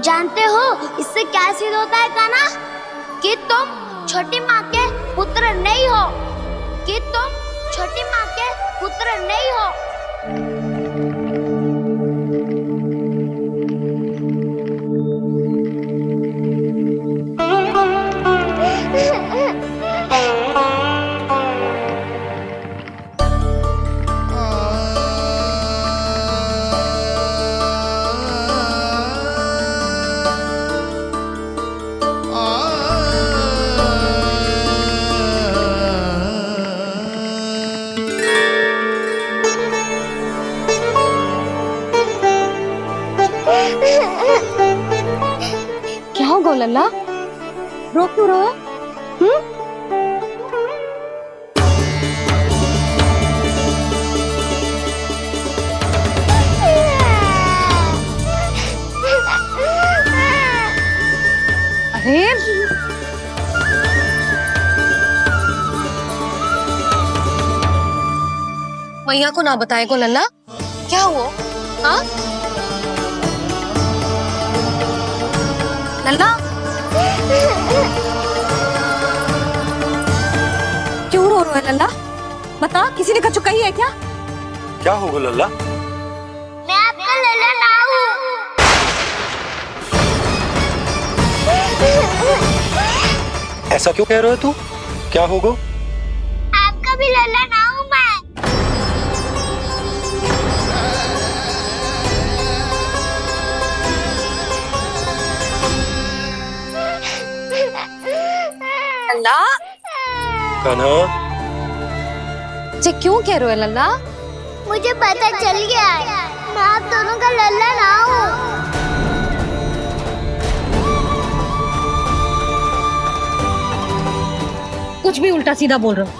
जानते हो इससे क्या सिद्ध होता है कान्हा? कि तुम छोटी माँ के पुत्र नहीं हो, कि तुम छोटी माँ के पुत्र नहीं हो। क्या होगा लल्ला? रो क्यों रहा? अरे मैया को ना बताए को लल्ला, क्या हुआ? हाँ लल्ला, क्यों रो रहा है लल्ला? बता, किसी ने कछु कही है क्या? क्या होगा लल्ला? मैं आपका लल्ला ना हूँ। ऐसा क्यों कह रहे हो तू? क्या होगा? आपका भी लल्ला ना हूँ मैं। लल्ला, कान्हा, ये क्यों कह रहे हो लल्ला? मुझे पता चल गया है, मैं आप दोनों का लल्ला ना हूँ। कुछ भी उल्टा सीधा बोल रहे हो।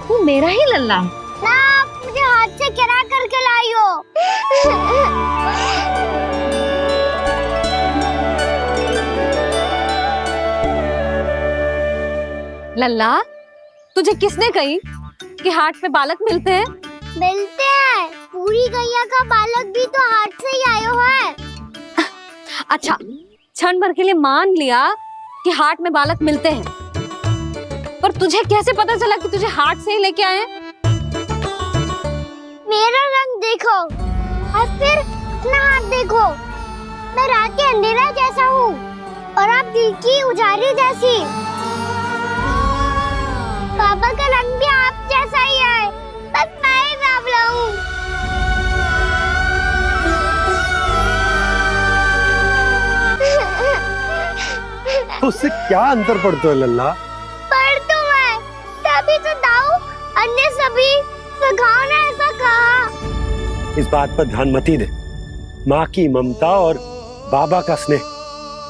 तू मेरा ही लल्ला है। ना, आप मुझे हाथ से गिरा करके लाई हो। लल्ला, तुझे किसने कही कि हाट में बालक मिलते हैं? मिलते हैं, पूरी गैया का बालक भी तो हाट से ही आयो है। अच्छा, क्षण भर के लिए मान लिया कि हाट में बालक मिलते हैं, पर तुझे कैसे पता चला कि तुझे हाट से ही लेके आए हैं? मेरा रंग देखो और फिर अपना हाथ देखो। मैं रात के अंधेरा जैसा हूँ और आप दिल की उजाली जैसी। बाबा का रंग भी आप जैसा ही है, बस मैं ही बावला हूँ। उससे क्या अंतर पड़ता है लल्ला? पर तो मैं तभी तो दाऊ अन्य सभी सखाओ ने ऐसा कहा। इस बात पर ध्यान मत ही दे। माँ की ममता और बाबा का स्नेह,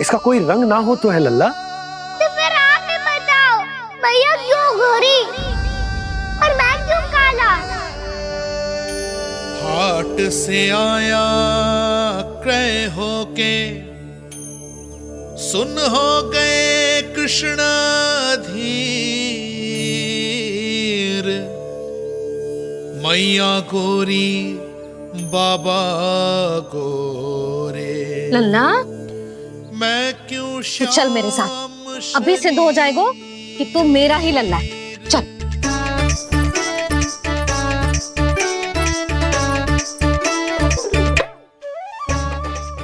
इसका कोई रंग ना हो तो है लल्ला। तो फिर आप ही बताओ, भैया क्यों गोरी और मैं क्यों काला? हाट से आया क्रय होके, सुन हो गए कृष्ण धीर। मैया गोरी बाबा गोरे, लल्ला, मैं क्यों तू चल मेरे साथ। अभी सिद्ध हो जाएगा कि तू मेरा ही लल्ला है। चल।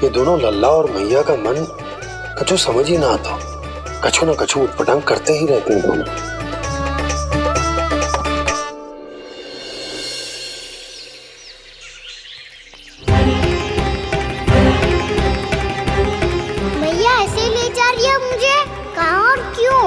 ये दोनों लल्ला और मैया का मन कछु समझ ही ना आता। कछु ना कछु उटपटांग करते ही रहते हैं दोनों। भैया ऐसे ले जा रही है मुझे, कहाँ और क्यों?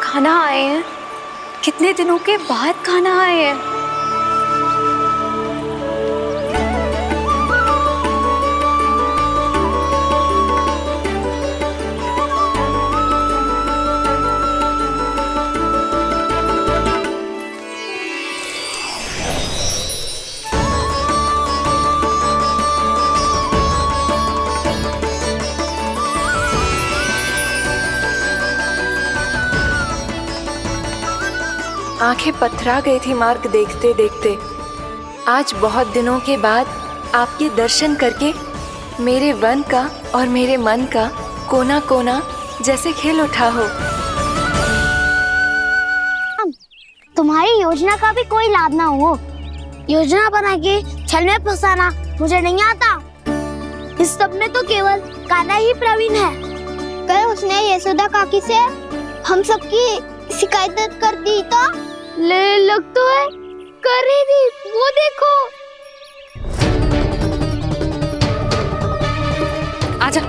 खाना आए हैं, कितने दिनों के बाद खाना आए हैं। आंखें पथरा गई थी मार्ग देखते देखते। आज बहुत दिनों के बाद आपके दर्शन करके मेरे वन का और मेरे मन का कोना कोना जैसे खिल उठा हो। तुम्हारी योजना का भी कोई लाभ ना हो। योजना बना के छल में फंसाना मुझे नहीं आता। इस सब में तो केवल कान्हा ही प्रवीण है। कल उसने यशोदा काकी से हम सबकी शिकायत कर दी तो ले लग तो है कर रही थी, वो देखो। आजा।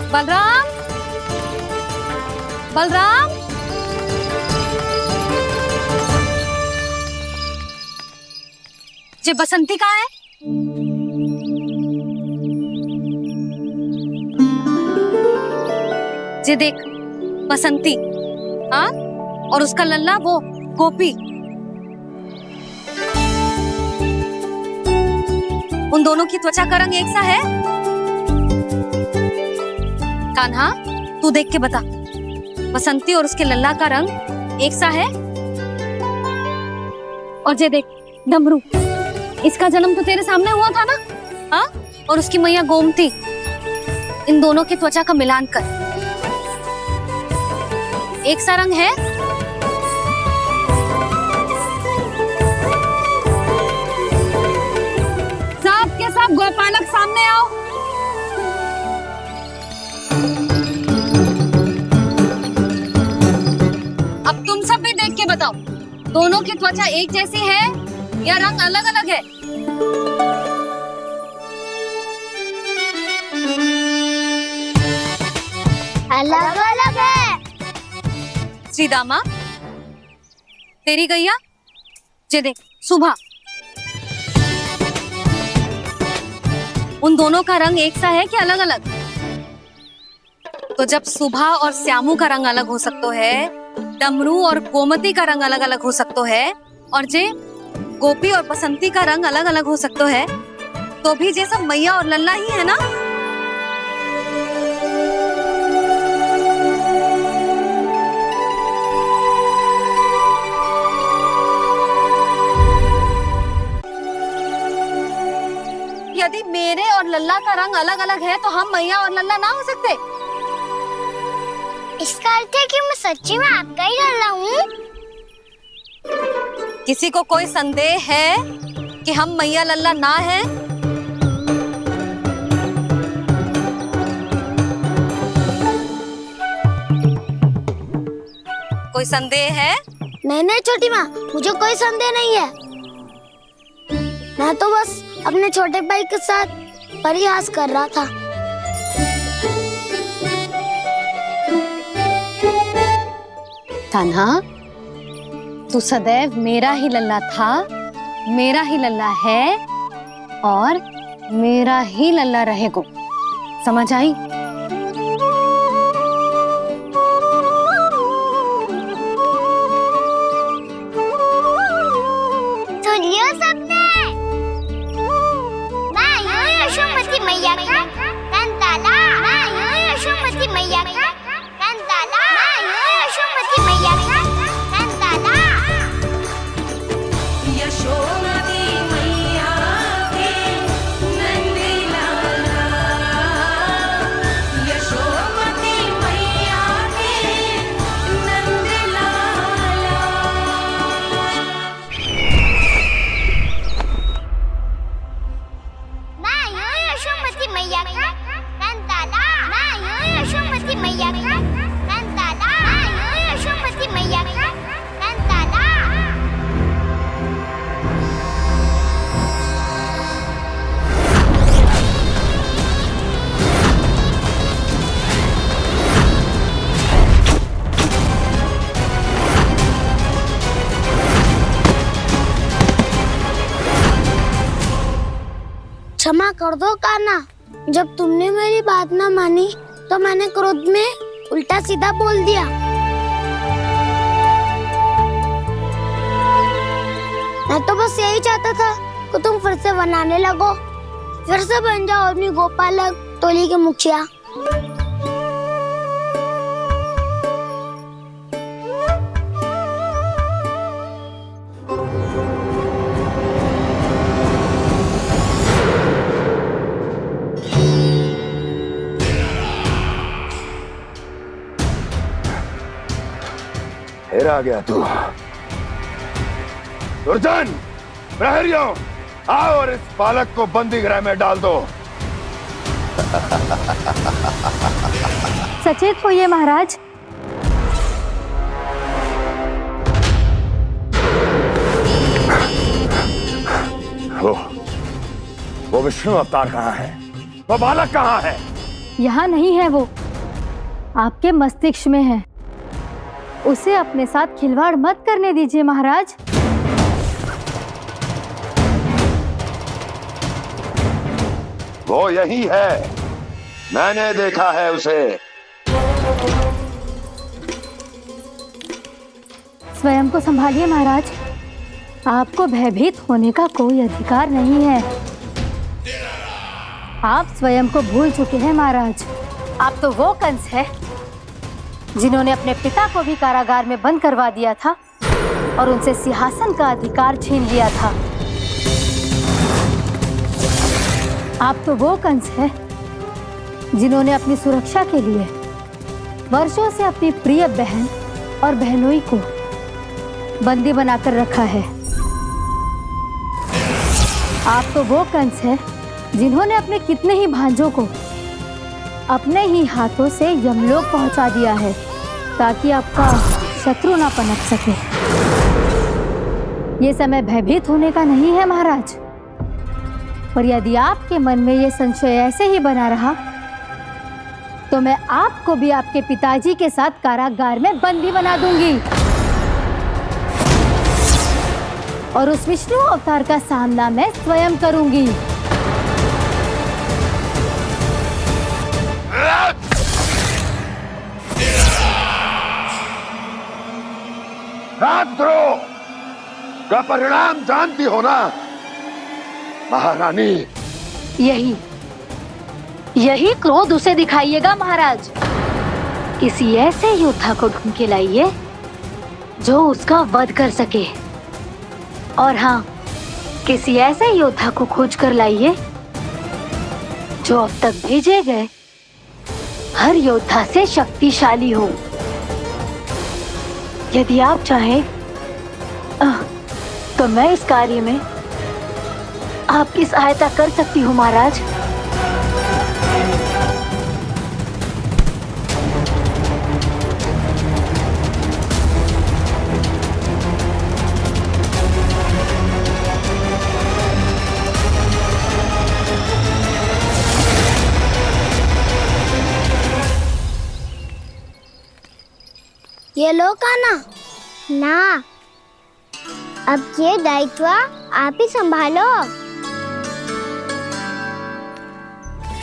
बलराम, बलराम, ये बसंती कहाँ है? ये देख बसंती, हाँ, और उसका लल्ला वो गोपी। उन दोनों की त्वचा का रंग एक सा है? कान्हा, तू देख के बता, बसंती और उसके लल्ला का रंग एक सा है? और ये देख डमरू, इसका जन्म तो तेरे सामने हुआ था ना? हाँ, और उसकी मैया गोमती। इन दोनों की त्वचा का मिलान कर, एक सा रंग है? सब के सब गोपालक सामने आओ। अब तुम सब भी देख के बताओ, दोनों की त्वचा एक जैसी है या रंग अलग अलग है? अलग अलग है। श्रीदामा, तेरी गैया, ये देख सुबह, उन दोनों का रंग एक सा है कि अलग अलग? तो जब सुबह और श्यामू का रंग अलग हो सकता है, डमरू और गोमती का रंग अलग अलग हो सकता है, और जे गोपी और बसंती का रंग अलग अलग हो सकता है, तो भी ये सब मैया और लल्ला ही है ना? यदि मेरे और लल्ला का रंग अलग अलग है तो हम मैया और लल्ला ना हो सकते? इसका अर्थ है कि मैं सच्ची में आपका ही लल्ला हूँ? किसी को कोई संदेह है कि हम मैया लल्ला ना हैं? कोई संदेह है? नहीं नहीं छोटी माँ, मुझे कोई संदेह नहीं है। मैं तो बस अपने छोटे भाई के साथ परिहास कर रहा था। कान्हा, तू सदैव मेरा ही लल्ला था, मेरा ही लल्ला है और मेरा ही लल्ला रहेगा। समझ आई? सुन लियो सबने, मैं हूँ यशोमती मैया का कंताला। मैं हूँ यशोमती मैया का कंताला। मैं हूँ यशोमती मैया का कंताला। यशोमती मैया के नंदी लाला, क्षमा कर दो कान्हा। जब तुमने मेरी बात ना मानी तो मैंने क्रोध में उल्टा सीधा बोल दिया। मैं तो बस यही चाहता था कि तुम फिर से बनाने लगो, फिर से बन जाओ अपनी गोपालक टोली के मुखिया। फिर आ गया तू। दुर्जन, प्रहरियों, आओ और इस बालक को बंदी गृह में डाल दो। सचेत होइए महाराज। वो विष्णु अवतार कहाँ है? वो बालक कहाँ है? यहाँ नहीं है वो, आपके मस्तिष्क में है। उसे अपने साथ खिलवाड़ मत करने दीजिए महाराज। वो यही है, मैंने देखा है उसे। स्वयं को संभालिए महाराज, आपको भयभीत होने का कोई अधिकार नहीं है। आप स्वयं को भूल चुके हैं महाराज। आप तो वो कंस है जिन्होंने अपने पिता को भी कारागार में बंद करवा दिया था और उनसे सिंहासन का अधिकार छीन लिया था। आप तो वो कंस है जिन्होंने अपनी सुरक्षा के लिए वर्षों से अपनी प्रिय बहन और बहनोई को बंदी बनाकर रखा है। आप तो वो कंस है जिन्होंने अपने कितने ही भांजों को अपने ही हाथों से यमलोक पहुंचा दिया है ताकि आपका शत्रु ना पनप सके। ये समय भयभीत होने का नहीं है महाराज, पर यदि आपके मन में ये संशय ऐसे ही बना रहा तो मैं आपको भी आपके पिताजी के साथ कारागार में बंदी बना दूंगी और उस विष्णु अवतार का सामना मैं स्वयं करूंगी। राजद्रोह का परिणाम जानती हो ना महारानी? यही क्रोध उसे दिखाइएगा महाराज। किसी ऐसे योद्धा को ढूंढ के लाइए जो उसका वध कर सके, और हाँ, किसी ऐसे योद्धा को खोज कर लाइए जो अब तक भेजे गए हर योद्धा से शक्तिशाली हो। यदि आप चाहें तो मैं इस कार्य में आपकी सहायता कर सकती हूँ महाराज। ये लो कान्हा। ना, अब ये दायित्व आप ही संभालो।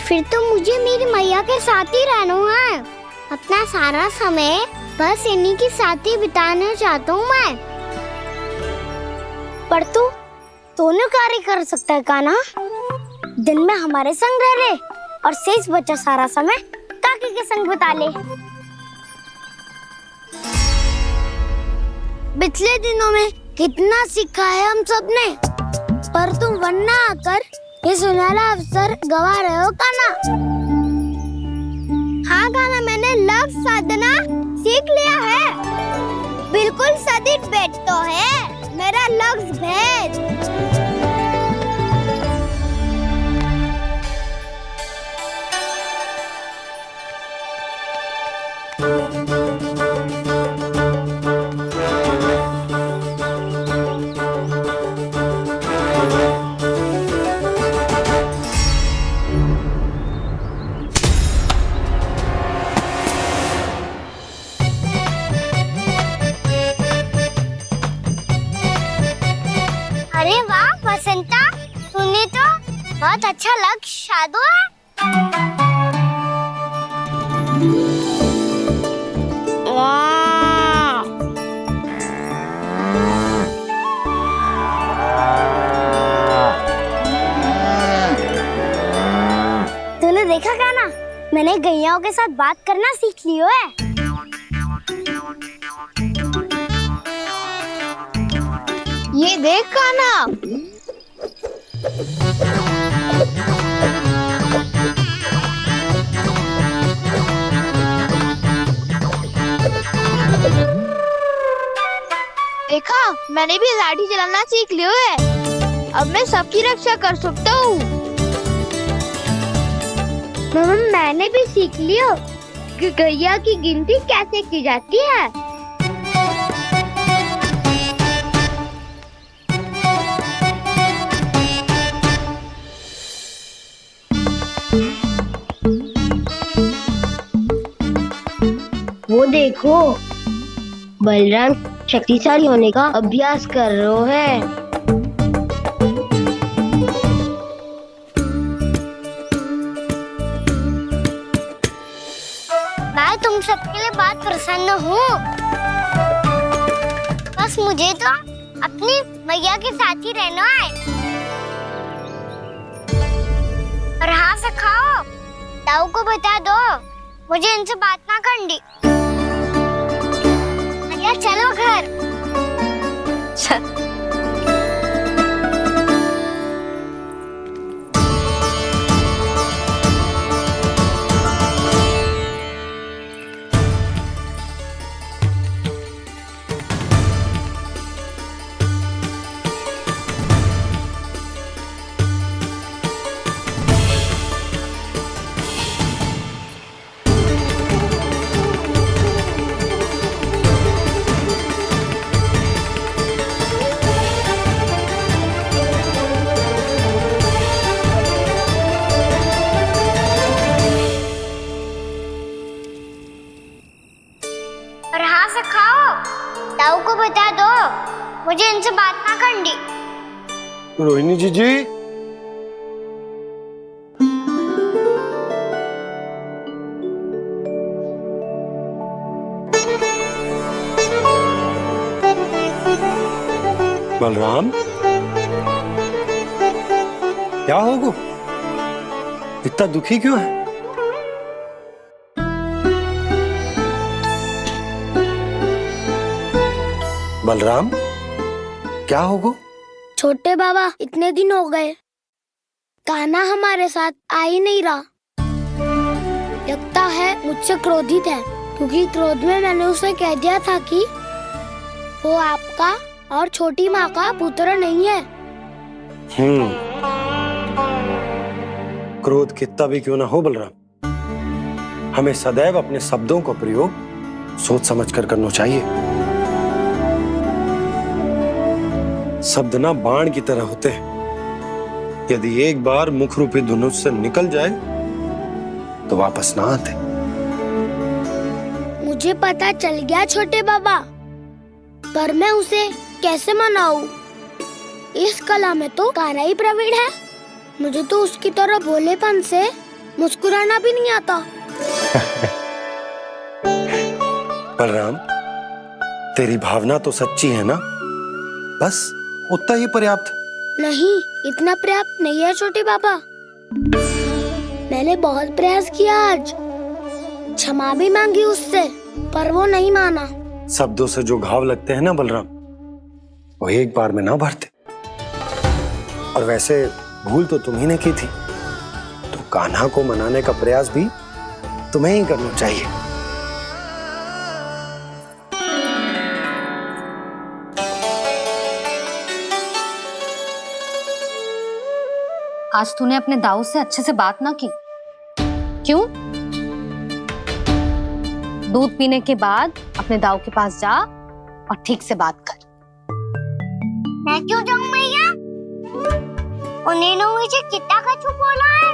फिर तो मुझे मेरी मैया के साथ ही रहना है। अपना सारा समय बस इन्हीं के साथ ही बिताना चाहता हूँ मैं। पर तू दोनों कार्य कर सकता है कान्हा। दिन में हमारे संग रह ले और शेष बचा सारा समय काकी के संग बिता ले। पिछले दिनों में कितना सीखा है हम सबने, पर तुम वरना आकर ये सुनहरा अवसर गवा रहे हो कान्हा। हाँ कान्हा, मैंने लफ्ज़ साधना सीख लिया है। बिल्कुल सदित भेद तो है मेरा लफ्ज़ भेद। बहुत अच्छा लग शादो है। वाह! तूने देखा कान्हा, मैंने गैयाओं के साथ बात करना सीख लियो है। ये देख कान्हा, देखा मैंने भी लाठी चलाना सीख लियो है। अब मैं सबकी रक्षा कर सकता हूँ। मैंने भी सीख लियो कि गैया की गिनती कैसे की जाती है। वो देखो, बलराम शक्तिशाली होने का अभ्यास कर रहे है। मैं तुम सबके लिए बहुत प्रसन्न हूँ। बस मुझे तो अपनी मैया के साथ ही रहना है। और हाँ से खाओ, ताऊ को बता दो मुझे इनसे बात ना करनी। चलो घर। ताऊ को बता दो मुझे इनसे बात ना करनी। रोहिणी जी बलराम, क्या होगा? इतना दुखी क्यों है? बलराम, क्या होगा? छोटे बाबा, इतने दिन हो गए कान्हा हमारे साथ आ ही नहीं रहा। लगता है मुझसे क्रोधित है, क्योंकि क्रोध में मैंने उसे कह दिया था कि वो आपका और छोटी माँ का पुत्र नहीं है। क्रोध कितना भी क्यों ना हो बलराम, हमें सदैव अपने शब्दों का प्रयोग सोच समझ कर करना चाहिए। शब्द ना बाण की तरह होते हैं, यदि एक बार मुख रूपी धनुष से निकल जाए तो वापस ना आते। मुझे पता चल गया छोटे बाबा, पर मैं उसे कैसे मनाऊं? इस कला में तो कान्हा ही प्रवीण है। मुझे तो उसकी तरह भोलेपन से मुस्कुराना भी नहीं आता। बलराम, तेरी भावना तो सच्ची है ना, बस उतना ही पर्याप्त। नहीं, इतना पर्याप्त नहीं है छोटे बाबा। मैंने बहुत प्रयास किया, आज क्षमा भी मांगी उससे, पर वो नहीं माना। शब्दों से जो घाव लगते हैं ना बलराम, वो एक बार में ना भरते। और वैसे भूल तो तुम्ही ने की थी, तो कान्हा को मनाने का प्रयास भी तुम्हें ही करना चाहिए। आज तूने अपने दाऊ से अच्छे से बात ना की, क्यों? दूध पीने के बाद अपने दाऊ के पास जा और ठीक से बात कर। मैं क्यों जाऊं मैया? उन्होंने मुझे कितना कछु बोला है।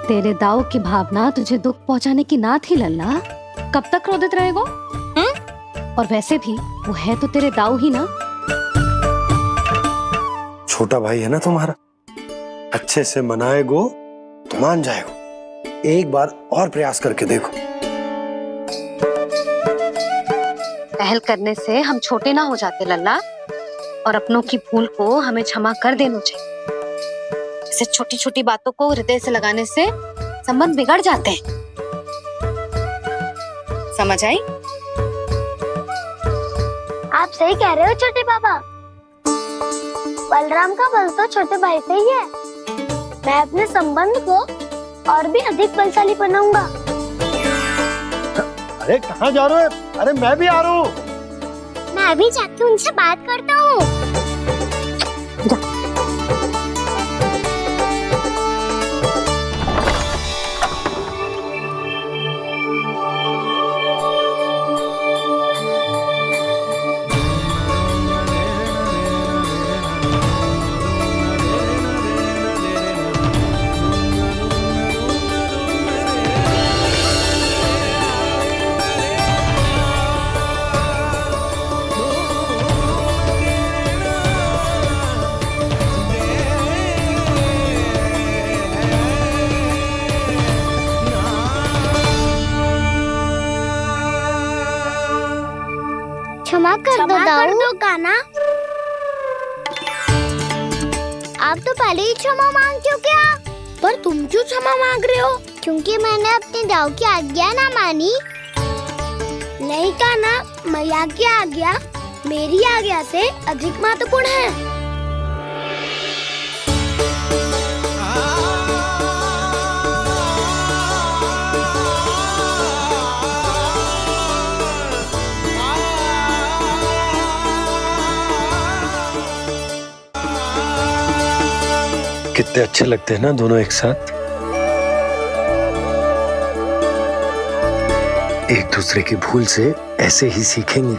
तेरे दाऊ की भावना तुझे दुख पहुंचाने की ना थी लल्ला। कब तक क्रोधित रहेगो? और वैसे भी वो है तो तेरे दाऊ ही ना। छोटा भाई है ना तुम्हारा, अच्छे से मनाएगो तो मान जाएगो। एक बार और प्रयास करके देखो। पहल करने से हम छोटे ना हो जाते लल्ला, और अपनों की भूल को हमें क्षमा कर देना चाहिए। ऐसे छोटी छोटी बातों को हृदय से लगाने से संबंध बिगड़ जाते हैं। समझ आई? आप सही कह रहे हो छोटे पापा। बलराम का बल तो छोटे भाई से ही है। मैं अपने संबंध को और भी अधिक बलशाली बनाऊंगा। अरे कहाँ जा रहे हो? अरे मैं भी आ रहा हूँ। मैं भी जाके उनसे बात करता हूँ। क्षमा कर दो कान्हा। आप तो पहले ही क्षमा मांगते हो क्या? पर तुम क्यों क्षमा मांग रहे हो? क्योंकि मैंने अपने दाऊ की आज्ञा ना मानी। नहीं कान्हा, मैया की आज्ञा मेरी आज्ञा से अधिक महत्वपूर्ण है। कितने अच्छे लगते हैं ना दोनों एक साथ। एक दूसरे की भूल से ऐसे ही सीखेंगे।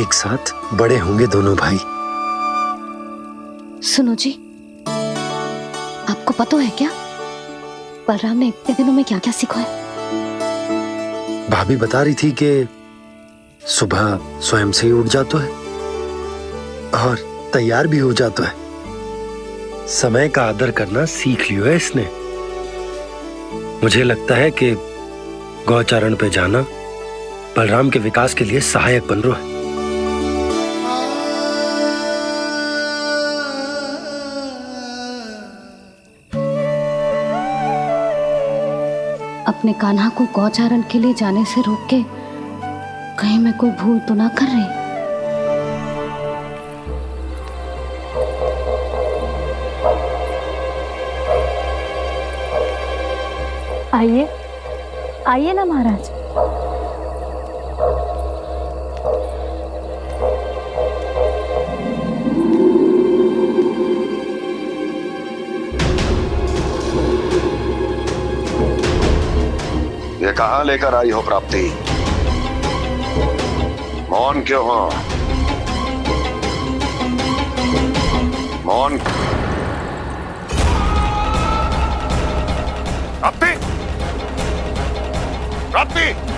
एक साथ बड़े होंगे दोनों भाई। सुनो जी, आपको पता है क्या बलराम ने इतने दिनों में क्या क्या सीखा है? भाभी बता रही थी कि सुबह स्वयं से ही उठ जाता है और तैयार भी हो जाता है। समय का आदर करना सीख लियो है इसने। मुझे लगता है कि गौचारण पे जाना बलराम के विकास के लिए सहायक बन रहा है। अपने कान्हा को गौचारण के लिए जाने से रोक के कहीं मैं कोई भूल तो ना कर रही? आइए आइए ना महाराज। ये कहाँ लेकर आई हो प्राप्ति? मौन क्यों हो? मौन। प्राप्ति, प्राप्ति।